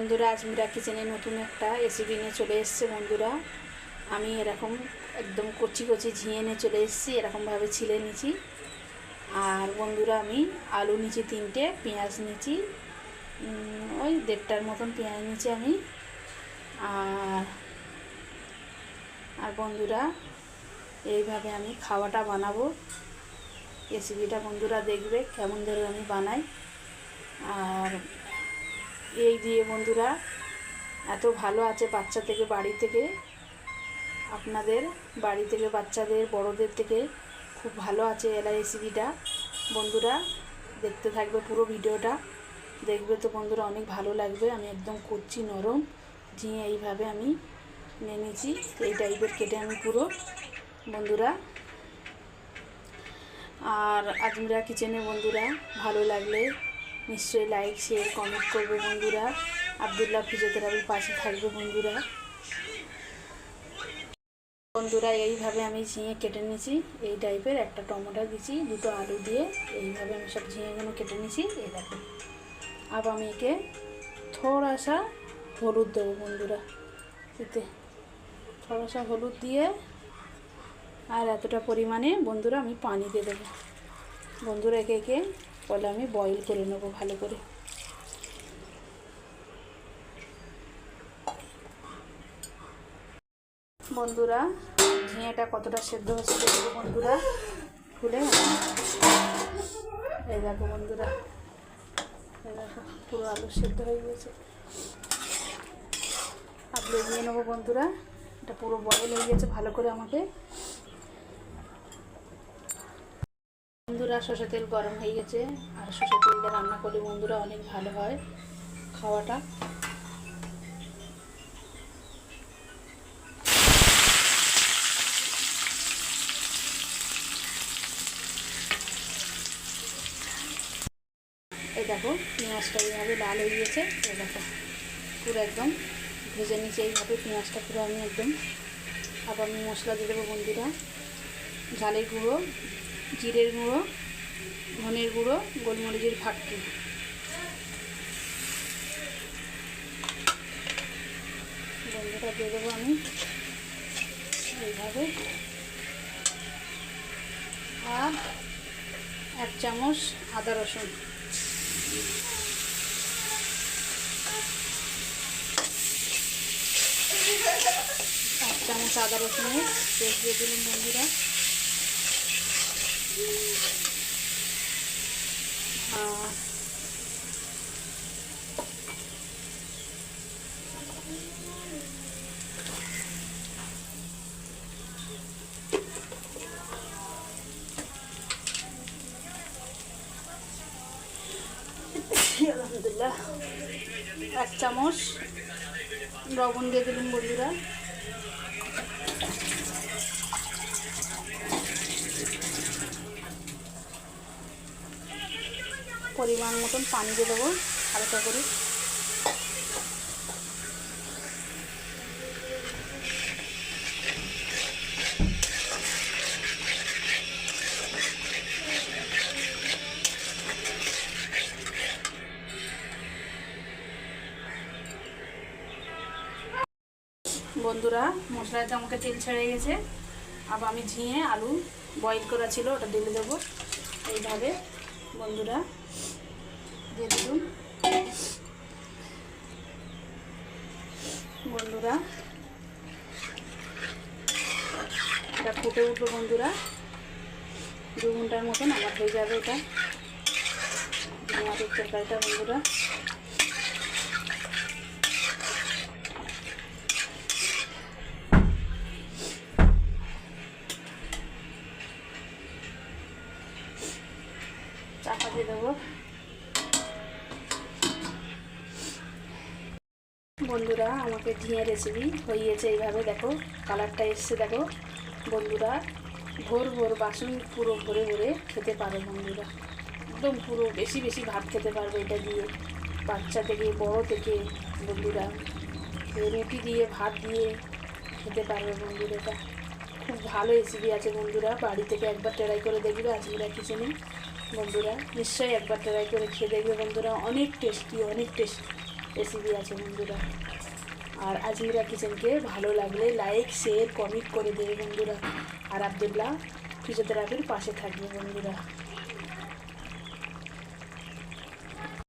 বন্ধুরা, আজমিরা কিচেনে নতুন একটা রেসিপি নিয়ে চলে এসেছে। বন্ধুরা, আমি এরকম একদম কচি কচি ঝিঙে নিয়ে চলে এসেছি, এরকমভাবে ছিলে নিয়েছি। আর বন্ধুরা, আমি আলু নিয়েছি 3টে, পেঁয়াজ নিয়েছি ওই 1.5টার মতন পেঁয়াজ নিয়েছি আমি। আর বন্ধুরা, এইভাবে আমি খাওয়াটা বানাবো। রেসিপিটা বন্ধুরা দেখবে কেমন ধরে আমি বানাই। আর এই দিয়ে বন্ধুরা এত ভালো আছে, বাচ্চা থেকে বাড়ি থেকে, আপনাদের বাড়ি থেকে বাচ্চাদের বড়দের থেকে খুব ভালো আছে এলা রেসিপিটা। বন্ধুরা দেখতে থাকবে, পুরো ভিডিওটা দেখবে তো বন্ধুরা অনেক ভালো লাগবে। আমি একদম কচি নরম ঝিঙে এইভাবে আমি নিয়ে নিয়েছি, এই টাইপের কেটে আমি পুরো। বন্ধুরা, আর আজমিরা কিচেনে বন্ধুরা ভালো লাগলে নিশ্চয়ই লাইক শেয়ার কমেন্ট করবে বন্ধুরা। আব্দুল্লাহ ফিজিওথেরাপির পাশে থাকবে বন্ধুরা। বন্ধুরা, এইভাবে আমি ঝিঙে কেটে নিয়েছি, এই টাইপের একটা টমেটো দিয়েছি, 2টো আলু দিয়ে এইভাবে আমি সব ঝিঙেগুলো কেটে নিয়েছি। এই দেখো, আবার আমি একে থোড়া সা হলুদ দেবো বন্ধুরা, এতে থোড়া সা হলুদ দিয়ে আর এতটা পরিমাণে বন্ধুরা আমি পানি দিয়ে দেবো। বন্ধুরা, একে বলে আমি বয়েল করে নেবো ভালো করে। বন্ধুরা, ঝিঙেটা কতটা সেদ্ধ হচ্ছে দেখবো বন্ধুরা, খুলে এই দেখো বন্ধুরা, এই দেখো পুরো আলু সেদ্ধ হয়ে গেছে। আলু নিয়ে নেবো বন্ধুরা, এটা পুরো বয়েল হয়ে গেছে ভালো করে আমাকে। বন্ধুরা, সরষের তেল গরম হয়ে গেছে, আর সরষের তেলটা রান্না করলে বন্ধুরা অনেক ভালো হয় খাওয়াটা। এই দেখো পেঁয়াজটা এইভাবে লাল হয়ে গেছে। এই দেখো পুরো একদম ভেজে নিচে এইভাবে পেঁয়াজটা পুরো আমি একদম। আবার আমি মশলা দিয়ে দেবো বন্ধুরা, ঝালের গুঁড়ো, জিরের গুঁড়ো, ধনের গুঁড়ো, গোলমরিচের ফাটকি। বন্ধুরা দিয়ে দেবো আমি এইভাবে, আর 1 চামচ আদা রসুন, 1 চামচ আদা রসুনের পেস্ট দিয়ে দিলাম বন্ধুরা। আলহামদুলিল্লাহ 1 চামচ লবণ দিয়ে দিলাম বন্ধুরা। পরিমাণ মতন পানি দিয়ে দেবো হালকা করে। বন্ধুরা, মশলাটা আমাকে তেল ছেড়ে গেছে। আবার আমি ঝিঙে আলু বয়েল করা ছিল ওটা ঢেলে দেবো এইভাবে বন্ধুরা, দিয়ে দিলাম। বন্ধুরা, এটা ফুটে উঠলো বন্ধুরা, 2 ঘন্টার মতন আমার হয়ে যাবে এটা আমাদের তরকারিটা বন্ধুরা। চাপা দিয়ে দেবো বন্ধুরা। আমাকে ঝিঙে রেসিপি হয়ে গেছে এইভাবে, দেখো কালারটা এসছে দেখো বন্ধুরা। ভোর ভোর বাসন পুরো ভরে ভরে খেতে পারো বন্ধুরা, একদম পুরো বেশি বেশি ভাত খেতে পারবে এটা দিয়ে, বাচ্চা থেকে বড় থেকে বন্ধুরা। রুটি দিয়ে ভাত দিয়ে খেতে পারবে বন্ধুরা, এটা খুব ভালো রেসিপি আছে বন্ধুরা। বাড়ি থেকে একবার ট্রাই করে দেখবে আজমিরা কিচেনে বন্ধুরা, নিশ্চয়ই একবার ট্রাই করে খেয়ে দেখবে বন্ধুরা, অনেক টেস্টি অনেক টেস্টি। রেসিপি আছে বন্ধুরা। আর আজমিরা কিচেনকে ভালো লাগলে লাইক শেয়ার কমেন্ট করে দেবে বন্ধুরা। আর আবদুল্লাহ ফিজিওথেরাপির পাশে থাকবে বন্ধুরা।